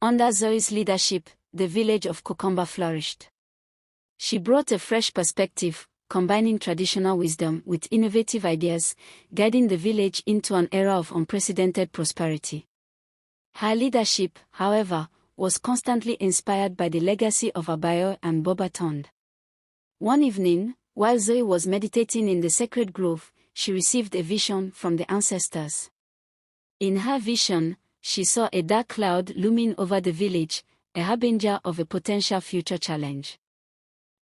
Under Zoe's leadership, the village of Kokamba flourished. She brought a fresh perspective, combining traditional wisdom with innovative ideas, guiding the village into an era of unprecedented prosperity. Her leadership, however, was constantly inspired by the legacy of Abayo and Bobatond. One evening, while Zoe was meditating in the sacred grove, she received a vision from the ancestors. In her vision, she saw a dark cloud looming over the village, a harbinger of a potential future challenge.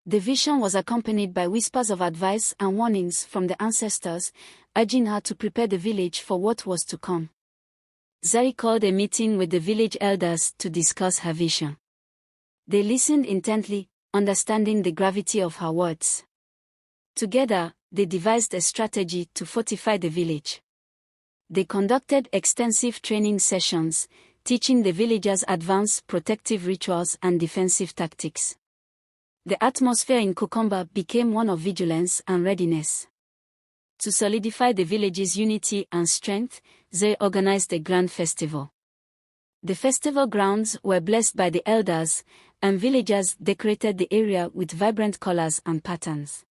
The vision was accompanied by whispers of advice and warnings from the ancestors, urging her to prepare the village for what was to come. Zoe called a meeting with the village elders to discuss her vision. They listened intently, understanding the gravity of her words. Together, they devised a strategy to fortify the village. They conducted extensive training sessions, teaching the villagers advanced protective rituals and defensive tactics. The atmosphere in Kokamba became one of vigilance and readiness. To solidify the village's unity and strength, they organized a grand festival. The festival grounds were blessed by the elders, and villagers decorated the area with vibrant colors and patterns.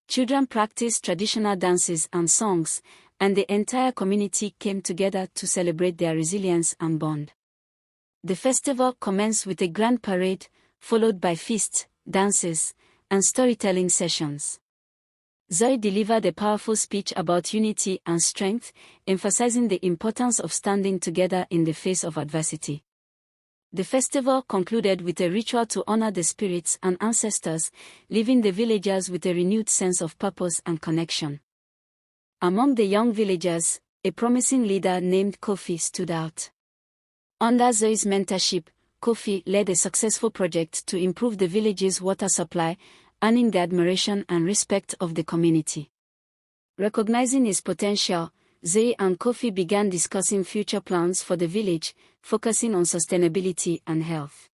Children practiced traditional dances and songs, and the entire community came together to celebrate their resilience and bond. The festival commenced with a grand parade, followed by feasts, dances, and storytelling sessions. Zoe delivered a powerful speech about unity and strength, emphasizing the importance of standing together in the face of adversity. The festival concluded with a ritual to honor the spirits and ancestors, leaving the villagers with a renewed sense of purpose and connection. Among the young villagers, a promising leader named Kofi stood out. Under Zoe's mentorship, Kofi led a successful project to improve the village's water supply, earning the admiration and respect of the community. Recognizing his potential, Zoe and Kofi began discussing future plans for the village, focusing on sustainability and health.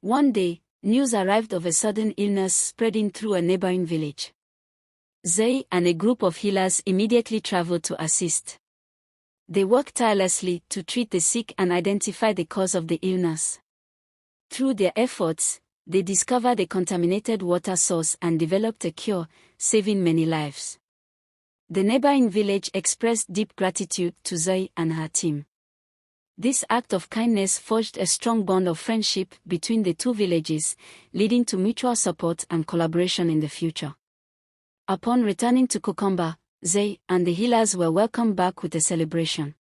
One day, news arrived of a sudden illness spreading through a neighboring village. Zoe and a group of healers immediately traveled to assist. They worked tirelessly to treat the sick and identify the cause of the illness. Through their efforts, they discovered a contaminated water source and developed a cure, saving many lives. The neighboring village expressed deep gratitude to Zoe and her team. This act of kindness forged a strong bond of friendship between the two villages, leading to mutual support and collaboration in the future. Upon returning to Kokamba, Zoe and the healers were welcomed back with a celebration.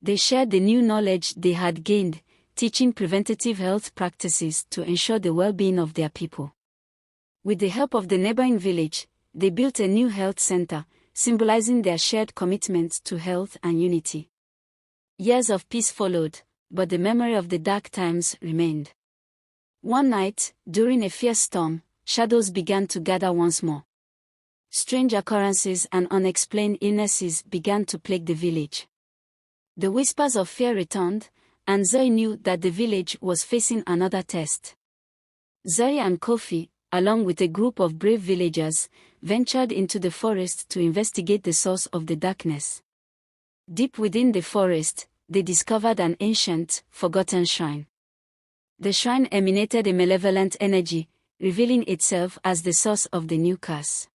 They shared the new knowledge they had gained, teaching preventative health practices to ensure the well-being of their people. With the help of the neighboring village, they built a new health center, symbolizing their shared commitment to health and unity. Years of peace followed, but the memory of the dark times remained. One night, during a fierce storm, shadows began to gather once more. Strange occurrences and unexplained illnesses began to plague the village. The whispers of fear returned, and Zoe knew that the village was facing another test. Zoe and Kofi, along with a group of brave villagers, ventured into the forest to investigate the source of the darkness. Deep within the forest, they discovered an ancient, forgotten shrine. The shrine emanated a malevolent energy, revealing itself as the source of the new curse.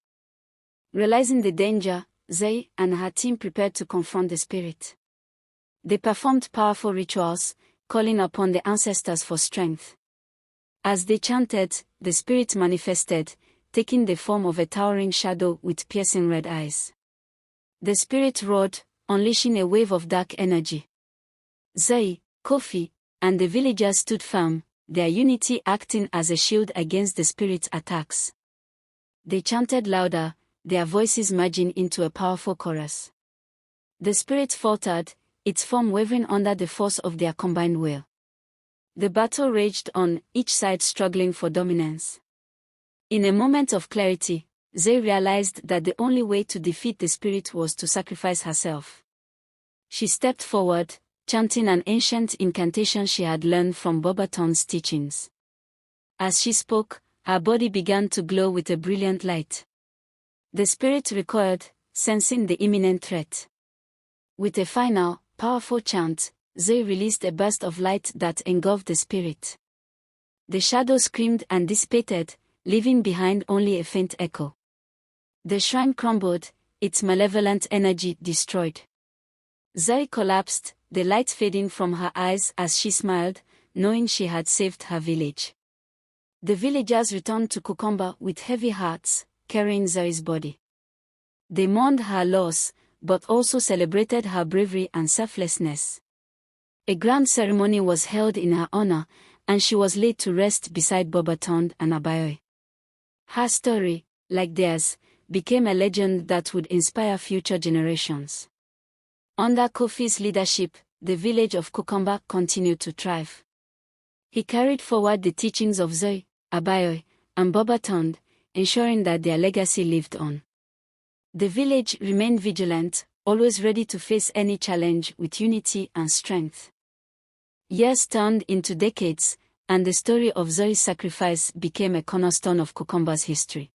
Realizing the danger, Zoe and her team prepared to confront the spirit. They performed powerful rituals, calling upon the ancestors for strength. As they chanted, the spirit manifested, taking the form of a towering shadow with piercing red eyes. The spirit roared, unleashing a wave of dark energy. Zoe, Kofi, and the villagers stood firm, their unity acting as a shield against the spirit's attacks. They chanted louder, their voices merging into a powerful chorus. The spirit faltered, its form wavering under the force of their combined will. The battle raged on, each side struggling for dominance. In a moment of clarity, Zoe realized that the only way to defeat the spirit was to sacrifice herself. She stepped forward, chanting an ancient incantation she had learned from Bobaton's teachings. As she spoke, her body began to glow with a brilliant light. The spirit recoiled, sensing the imminent threat. With a final, powerful chant, Zoe released a burst of light that engulfed the spirit. The shadow screamed and dissipated, leaving behind only a faint echo. The shrine crumbled, its malevolent energy destroyed. Zoe collapsed, the light fading from her eyes as she smiled, knowing she had saved her village. The villagers returned to Kokomba with heavy hearts, carrying Zoe's body. They mourned her loss, but also celebrated her bravery and selflessness. A grand ceremony was held in her honor, and she was laid to rest beside Bobatonde and Abayoy. Her story, like theirs, became a legend that would inspire future generations. Under Kofi's leadership, the village of Kokomba continued to thrive. He carried forward the teachings of Zoe, Abayoy, and Bobatonde, ensuring that their legacy lived on. The village remained vigilant, always ready to face any challenge with unity and strength. Years turned into decades, and the story of Zoe's sacrifice became a cornerstone of Kokomba's history.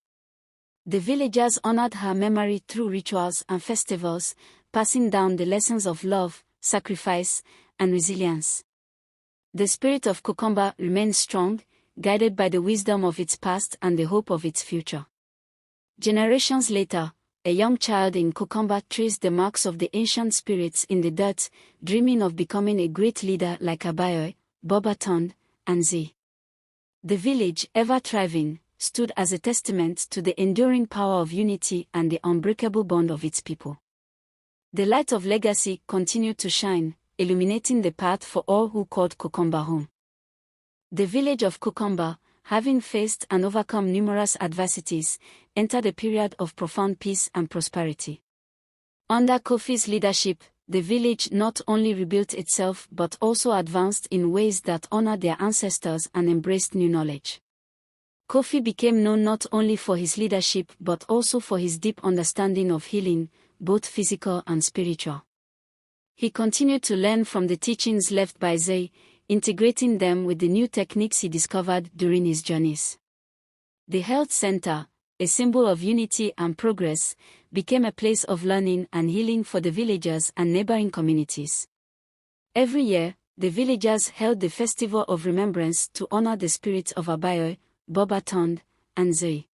The villagers honored her memory through rituals and festivals, passing down the lessons of love, sacrifice, and resilience. The spirit of Kokomba remains strong, guided by the wisdom of its past and the hope of its future. Generations later, a young child in Kokomba traced the marks of the ancient spirits in the dirt, dreaming of becoming a great leader like Abayoy, Bobatonde, and Z. The village, ever thriving, stood as a testament to the enduring power of unity and the unbreakable bond of its people. The light of legacy continued to shine, illuminating the path for all who called Kokomba home. The village of Kokomba, having faced and overcome numerous adversities, entered a period of profound peace and prosperity. Under Kofi's leadership, the village not only rebuilt itself but also advanced in ways that honored their ancestors and embraced new knowledge. Kofi became known not only for his leadership but also for his deep understanding of healing, both physical and spiritual. He continued to learn from the teachings left by Zoe, integrating them with the new techniques he discovered during his journeys. The health center, a symbol of unity and progress, became a place of learning and healing for the villagers and neighboring communities. Every year, the villagers held the Festival of Remembrance to honor the spirits of Abayoy, Bobatonde, and Zoe.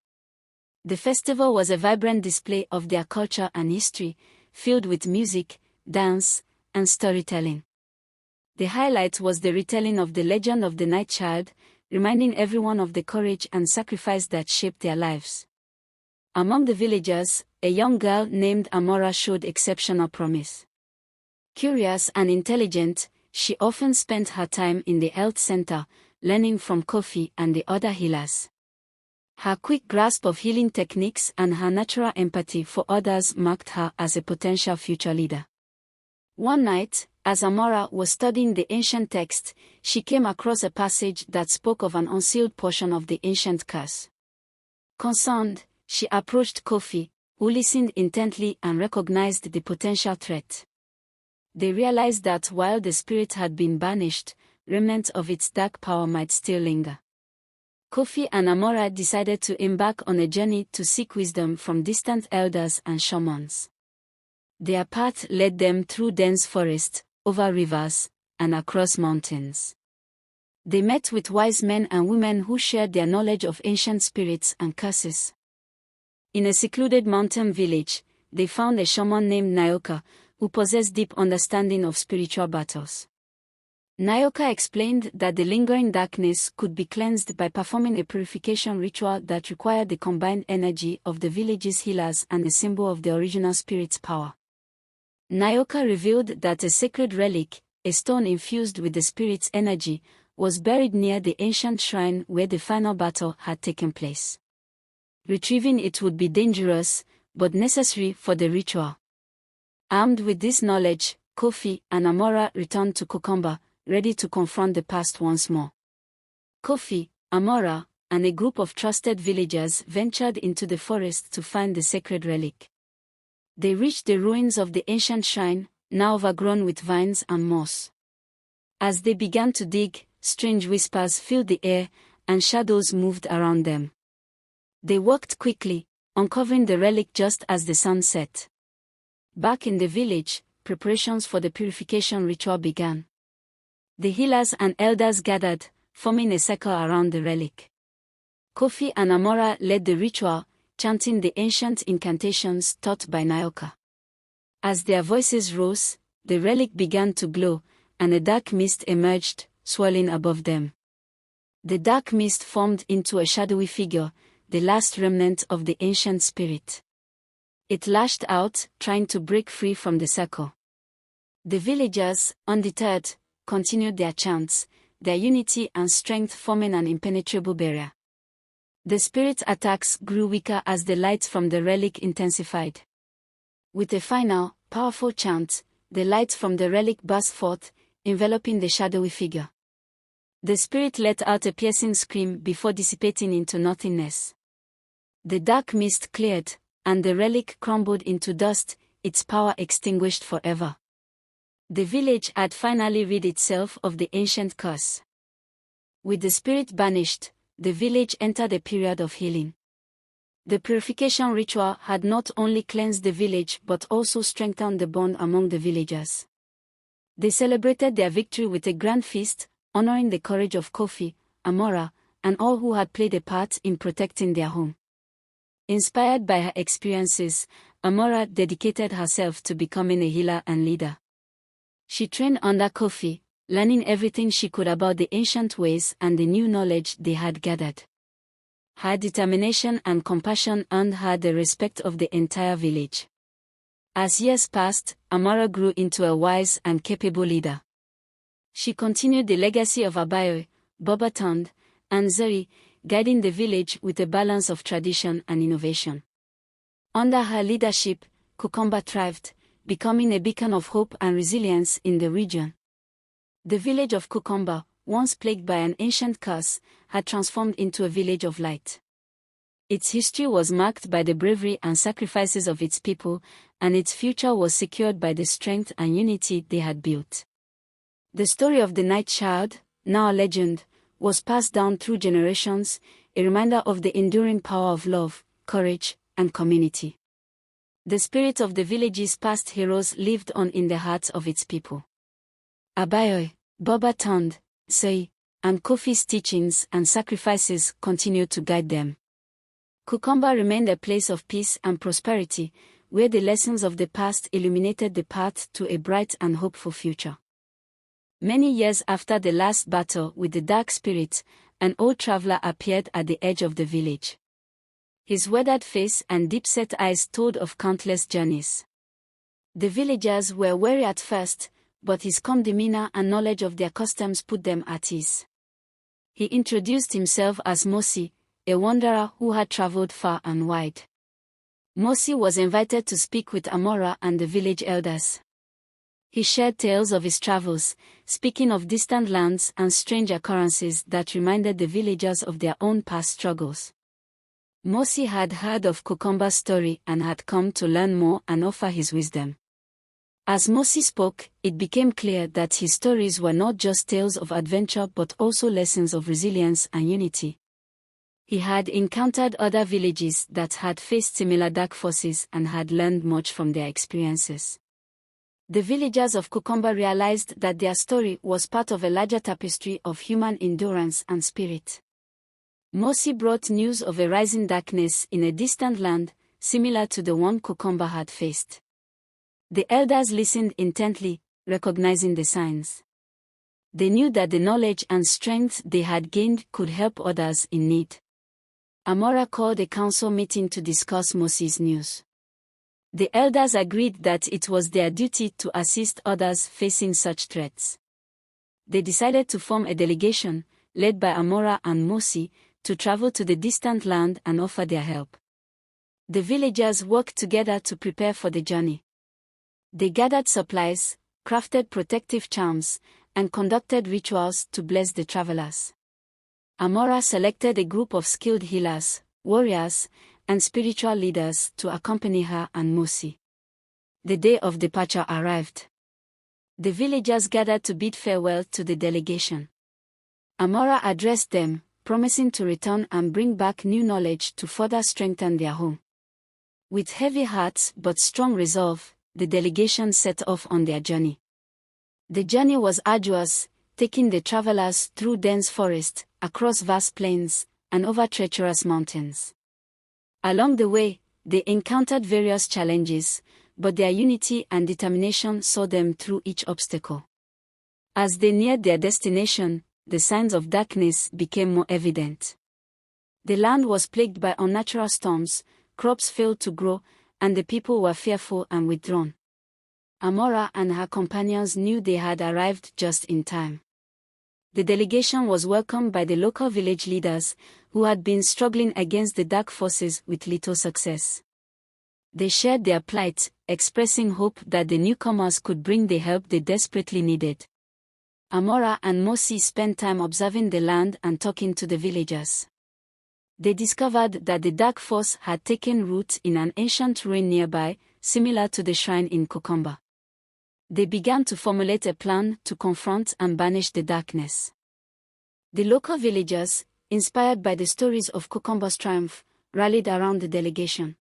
The festival was a vibrant display of their culture and history, filled with music, dance, and storytelling. The highlight was the retelling of the legend of the Night Child, reminding everyone of the courage and sacrifice that shaped their lives. Among the villagers, a young girl named Amora showed exceptional promise. Curious and intelligent, she often spent her time in the health center, learning from Kofi and the other healers. Her quick grasp of healing techniques and her natural empathy for others marked her as a potential future leader. One night, as Amora was studying the ancient text, she came across a passage that spoke of an unsealed portion of the ancient curse. Concerned, she approached Kofi, who listened intently and recognized the potential threat. They realized that while the spirit had been banished, remnants of its dark power might still linger. Kofi and Amora decided to embark on a journey to seek wisdom from distant elders and shamans. Their path led them through dense forests, over rivers, and across mountains. They met with wise men and women who shared their knowledge of ancient spirits and curses. In a secluded mountain village, they found a shaman named Nayoka, who possessed deep understanding of spiritual battles. Nayoka explained that the lingering darkness could be cleansed by performing a purification ritual that required the combined energy of the village's healers and a symbol of the original spirit's power. Nayoka revealed that a sacred relic, a stone infused with the spirit's energy, was buried near the ancient shrine where the final battle had taken place. Retrieving it would be dangerous, but necessary for the ritual. Armed with this knowledge, Kofi and Amora returned to Kokomba, ready to confront the past once more. Kofi, Amora, and a group of trusted villagers ventured into the forest to find the sacred relic. They reached the ruins of the ancient shrine, now overgrown with vines and moss. As they began to dig, strange whispers filled the air, and shadows moved around them. They walked quickly, uncovering the relic just as the sun set. Back in the village, preparations for the purification ritual began. The healers and elders gathered, forming a circle around the relic. Kofi and Amora led the ritual, chanting the ancient incantations taught by Nayoka. As their voices rose, the relic began to glow, and a dark mist emerged, swirling above them. The dark mist formed into a shadowy figure, the last remnant of the ancient spirit. It lashed out, trying to break free from the circle. The villagers, undeterred, continued their chants, their unity and strength forming an impenetrable barrier. The spirit's attacks grew weaker as the light from the relic intensified. With a final, powerful chant, the light from the relic burst forth, enveloping the shadowy figure. The spirit let out a piercing scream before dissipating into nothingness. The dark mist cleared, and the relic crumbled into dust, its power extinguished forever. The village had finally rid itself of the ancient curse. With the spirit banished, the village entered a period of healing. The purification ritual had not only cleansed the village but also strengthened the bond among the villagers. They celebrated their victory with a grand feast, honoring the courage of Kofi, Amora, and all who had played a part in protecting their home. Inspired by her experiences, Amora dedicated herself to becoming a healer and leader. She trained under Kofi, learning everything she could about the ancient ways and the new knowledge they had gathered. Her determination and compassion earned her the respect of the entire village. As years passed, Amora grew into a wise and capable leader. She continued the legacy of Abayo, Bobatond, and Zeri, guiding the village with a balance of tradition and innovation. Under her leadership, Kukomba thrived, becoming a beacon of hope and resilience in the region. The village of Kukomba, once plagued by an ancient curse, had transformed into a village of light. Its history was marked by the bravery and sacrifices of its people, and its future was secured by the strength and unity they had built. The story of the Night Child, now a legend, was passed down through generations, a reminder of the enduring power of love, courage, and community. The spirit of the village's past heroes lived on in the hearts of its people. Abayoy, Bobatond, Sei, and Kofi's teachings and sacrifices continued to guide them. Kukomba remained a place of peace and prosperity, where the lessons of the past illuminated the path to a bright and hopeful future. Many years after the last battle with the dark spirit, an old traveler appeared at the edge of the village. His weathered face and deep-set eyes told of countless journeys. The villagers were wary at first, but his calm demeanor and knowledge of their customs put them at ease. He introduced himself as Mosi, a wanderer who had traveled far and wide. Mosi was invited to speak with Amora and the village elders. He shared tales of his travels, speaking of distant lands and strange occurrences that reminded the villagers of their own past struggles. Mosi had heard of Kukomba's story and had come to learn more and offer his wisdom. As Mosi spoke, it became clear that his stories were not just tales of adventure but also lessons of resilience and unity. He had encountered other villages that had faced similar dark forces and had learned much from their experiences. The villagers of Kukomba realized that their story was part of a larger tapestry of human endurance and spirit. Mosi brought news of a rising darkness in a distant land, similar to the one Kukomba had faced. The elders listened intently, recognizing the signs. They knew that the knowledge and strength they had gained could help others in need. Amora called a council meeting to discuss Mosi's news. The elders agreed that it was their duty to assist others facing such threats. They decided to form a delegation, led by Amora and Mosi, to travel to the distant land and offer their help. The villagers worked together to prepare for the journey. They gathered supplies, crafted protective charms, and conducted rituals to bless the travelers. Amora selected a group of skilled healers, warriors, and spiritual leaders to accompany her and Mosi. The day of departure arrived. The villagers gathered to bid farewell to the delegation. Amora addressed them, promising to return and bring back new knowledge to further strengthen their home. With heavy hearts but strong resolve, the delegation set off on their journey. The journey was arduous, taking the travelers through dense forest, across vast plains, and over treacherous mountains. Along the way, they encountered various challenges, but their unity and determination saw them through each obstacle. As they neared their destination, the signs of darkness became more evident. The land was plagued by unnatural storms, crops failed to grow, and the people were fearful and withdrawn. Amora and her companions knew they had arrived just in time. The delegation was welcomed by the local village leaders, who had been struggling against the dark forces with little success. They shared their plight, expressing hope that the newcomers could bring the help they desperately needed. Amora and Mosi spent time observing the land and talking to the villagers. They discovered that the dark force had taken root in an ancient ruin nearby, similar to the shrine in Kokamba. They began to formulate a plan to confront and banish the darkness. The local villagers, inspired by the stories of Kokomba's triumph, rallied around the delegation.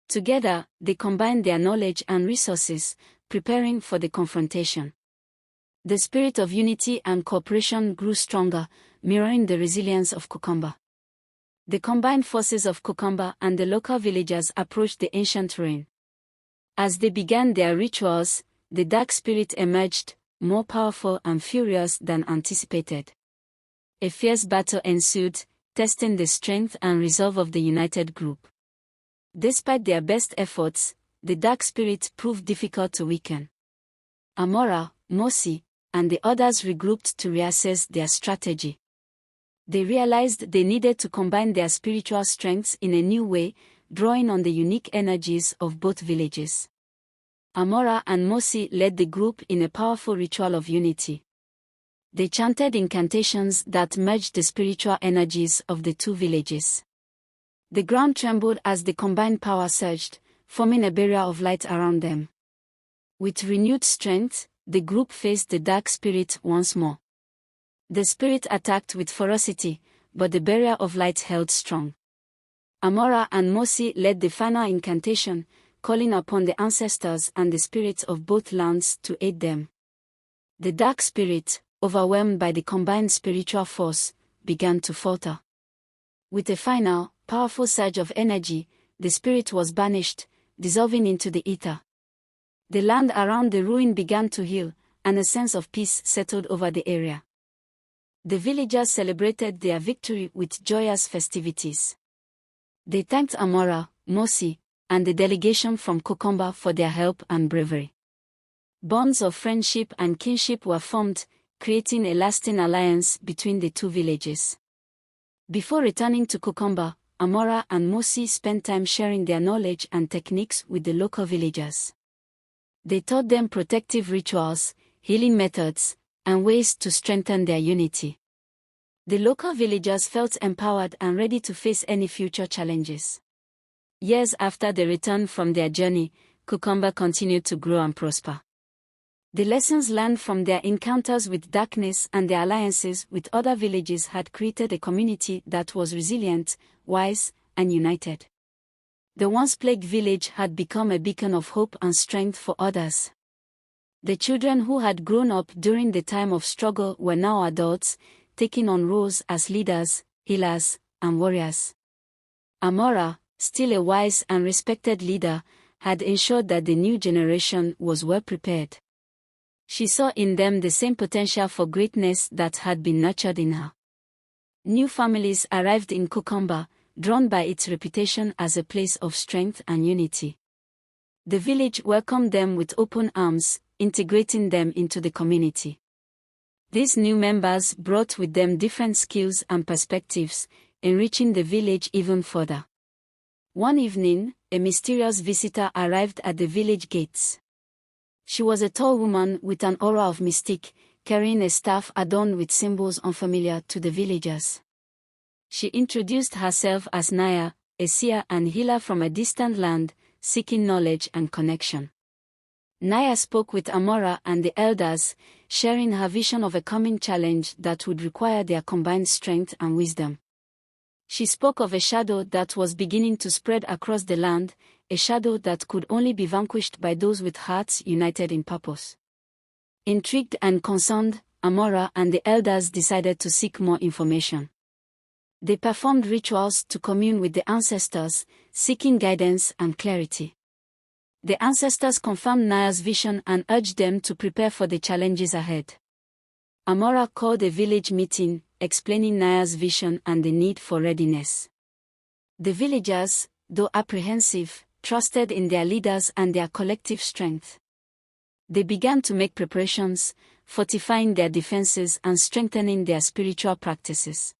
Together, they combined their knowledge and resources, preparing for the confrontation. The spirit of unity and cooperation grew stronger, mirroring the resilience of Kokamba. The combined forces of Kokamba and the local villagers approached the ancient ruin. As they began their rituals, the dark spirit emerged, more powerful and furious than anticipated. A fierce battle ensued, testing the strength and resolve of the united group. Despite their best efforts, the dark spirit proved difficult to weaken. Amora, Mosi, and the others regrouped to reassess their strategy. They realized they needed to combine their spiritual strengths in a new way, drawing on the unique energies of both villages. Amora and Mosi led the group in a powerful ritual of unity. They chanted incantations that merged the spiritual energies of the two villages. The ground trembled as the combined power surged, forming a barrier of light around them. With renewed strength, the group faced the dark spirit once more. The spirit attacked with ferocity, but the barrier of light held strong. Amora and Mosi led the final incantation, calling upon the ancestors and the spirits of both lands to aid them. The dark spirit, overwhelmed by the combined spiritual force, began to falter. With a final, powerful surge of energy, the spirit was banished, dissolving into the ether. The land around the ruin began to heal, and a sense of peace settled over the area. The villagers celebrated their victory with joyous festivities. They thanked Amora, Mosi, and the delegation from Kokamba for their help and bravery. Bonds of friendship and kinship were formed, creating a lasting alliance between the two villages. Before returning to Kokamba, Amora and Mosi spent time sharing their knowledge and techniques with the local villagers. They taught them protective rituals, healing methods, and ways to strengthen their unity. The local villagers felt empowered and ready to face any future challenges. Years after the return from their journey, Kokamba continued to grow and prosper. The lessons learned from their encounters with darkness and their alliances with other villages had created a community that was resilient, wise, and united. The once plagued village had become a beacon of hope and strength for others. The children who had grown up during the time of struggle were now adults, taking on roles as leaders, healers, and warriors. Amora, still a wise and respected leader, had ensured that the new generation was well prepared. She saw in them the same potential for greatness that had been nurtured in her. New families arrived in Kokamba, drawn by its reputation as a place of strength and unity. The village welcomed them with open arms, integrating them into the community. These new members brought with them different skills and perspectives, enriching the village even further. One evening, a mysterious visitor arrived at the village gates. She was a tall woman with an aura of mystique, carrying a staff adorned with symbols unfamiliar to the villagers. She introduced herself as Naya, a seer and healer from a distant land, seeking knowledge and connection. Naya spoke with Amora and the elders, sharing her vision of a coming challenge that would require their combined strength and wisdom. She spoke of a shadow that was beginning to spread across the land, a shadow that could only be vanquished by those with hearts united in purpose. Intrigued and concerned, Amora and the elders decided to seek more information. They performed rituals to commune with the ancestors, seeking guidance and clarity. The ancestors confirmed Naya's vision and urged them to prepare for the challenges ahead. Amora called a village meeting, explaining Naya's vision and the need for readiness. The villagers, though apprehensive, trusted in their leaders and their collective strength. They began to make preparations, fortifying their defenses and strengthening their spiritual practices.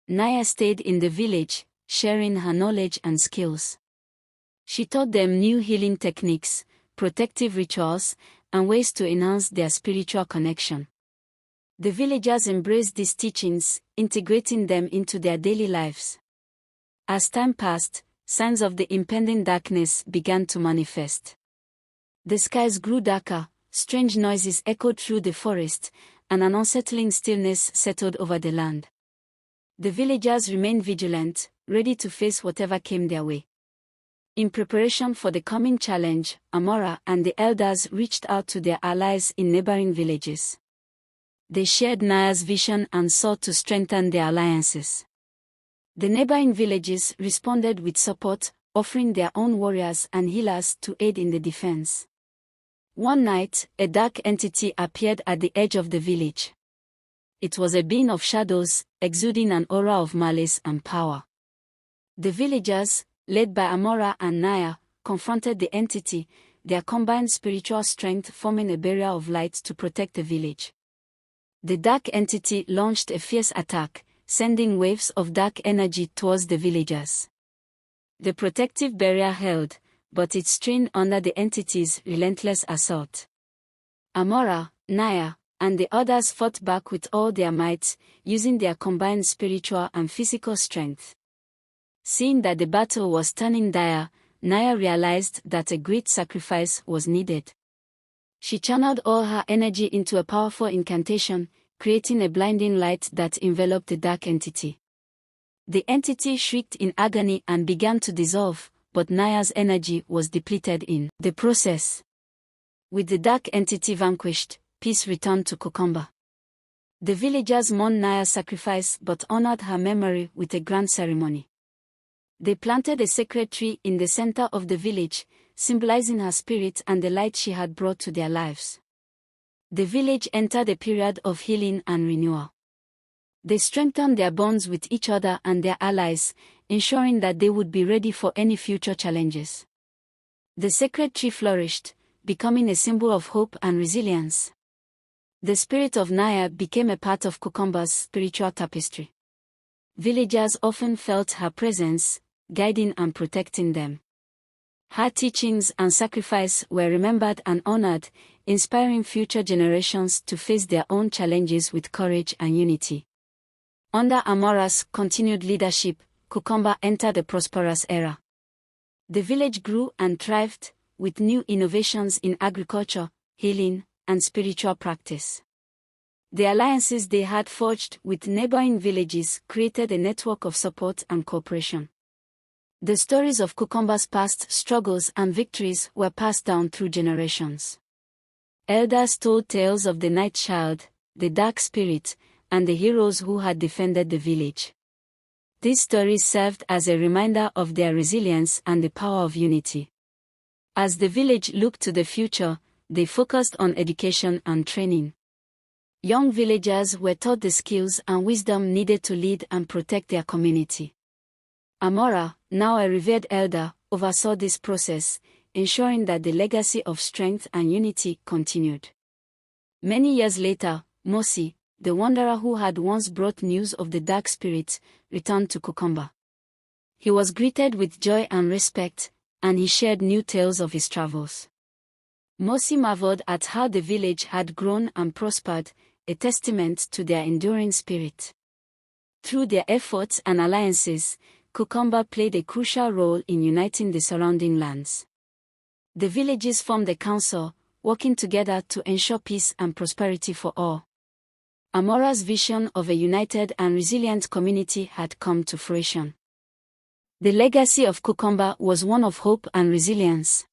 Naya stayed in the village, sharing her knowledge and skills. She taught them new healing techniques, protective rituals, and ways to enhance their spiritual connection. The villagers embraced these teachings, integrating them into their daily lives. As time passed, signs of the impending darkness began to manifest. The skies grew darker, strange noises echoed through the forest, and an unsettling stillness settled over the land. The villagers remained vigilant, ready to face whatever came their way. In preparation for the coming challenge, Amora and the elders reached out to their allies in neighboring villages. They shared Naya's vision and sought to strengthen their alliances. The neighboring villages responded with support, offering their own warriors and healers to aid in the defense. One night, a dark entity appeared at the edge of the village. It was a being of shadows, exuding an aura of malice and power. The villagers, led by Amora and Naya, confronted the entity, their combined spiritual strength forming a barrier of light to protect the village. The dark entity launched a fierce attack, sending waves of dark energy towards the villagers. The protective barrier held, but it strained under the entity's relentless assault. Amora, Naya, and the others fought back with all their might, using their combined spiritual and physical strength. Seeing that the battle was turning dire, Naya realized that a great sacrifice was needed. She channeled all her energy into a powerful incantation, creating a blinding light that enveloped the dark entity. The entity shrieked in agony and began to dissolve, but Naya's energy was depleted in the process. With the dark entity vanquished, peace returned to Kokamba. The villagers mourned Naya's sacrifice but honored her memory with a grand ceremony. They planted a sacred tree in the center of the village, symbolizing her spirit and the light she had brought to their lives. The village entered a period of healing and renewal. They strengthened their bonds with each other and their allies, ensuring that they would be ready for any future challenges. The sacred tree flourished, becoming a symbol of hope and resilience. The spirit of Naya became a part of Kokomba's spiritual tapestry. Villagers often felt her presence, guiding and protecting them. Her teachings and sacrifice were remembered and honored, inspiring future generations to face their own challenges with courage and unity. Under Amora's continued leadership, Kokomba entered a prosperous era. The village grew and thrived, with new innovations in agriculture, healing, and spiritual practice. The alliances they had forged with neighboring villages created a network of support and cooperation. The stories of Kokomba's past struggles and victories were passed down through generations. Elders told tales of the Night Child, the Dark Spirit, and the heroes who had defended the village. These stories served as a reminder of their resilience and the power of unity. As the village looked to the future, they focused on education and training. Young villagers were taught the skills and wisdom needed to lead and protect their community. Amora, now a revered elder, oversaw this process, ensuring that the legacy of strength and unity continued. Many years later, Mosi, the wanderer who had once brought news of the Dark Spirit, returned to Kokamba. He was greeted with joy and respect, and he shared new tales of his travels. Mosi marveled at how the village had grown and prospered, a testament to their enduring spirit. Through their efforts and alliances, Kokamba played a crucial role in uniting the surrounding lands. The villages formed a council, working together to ensure peace and prosperity for all. Amora's vision of a united and resilient community had come to fruition. The legacy of Kokamba was one of hope and resilience.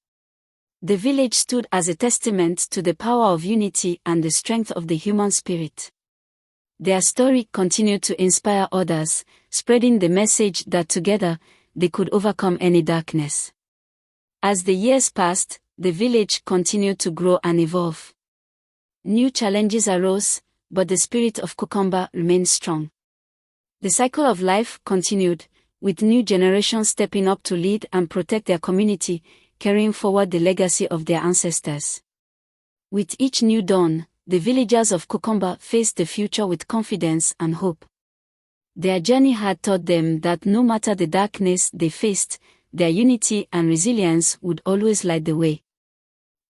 The village stood as a testament to the power of unity and the strength of the human spirit. Their story continued to inspire others, spreading the message that together, they could overcome any darkness. As the years passed, the village continued to grow and evolve. New challenges arose, but the spirit of Kokamba remained strong. The cycle of life continued, with new generations stepping up to lead and protect their community, carrying forward the legacy of their ancestors. With each new dawn, the villagers of Kokamba faced the future with confidence and hope. Their journey had taught them that no matter the darkness they faced, their unity and resilience would always light the way.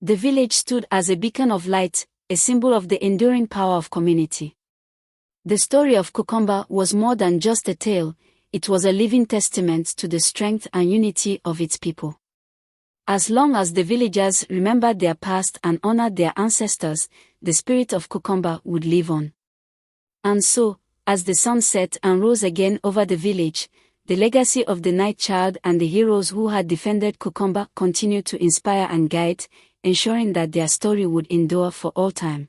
The village stood as a beacon of light, a symbol of the enduring power of community. The story of Kokamba was more than just a tale, it was a living testament to the strength and unity of its people. As long as the villagers remembered their past and honored their ancestors, the spirit of Kokamba would live on. And so, as the sun set and rose again over the village, the legacy of the Night Child and the heroes who had defended Kokamba continued to inspire and guide, ensuring that their story would endure for all time.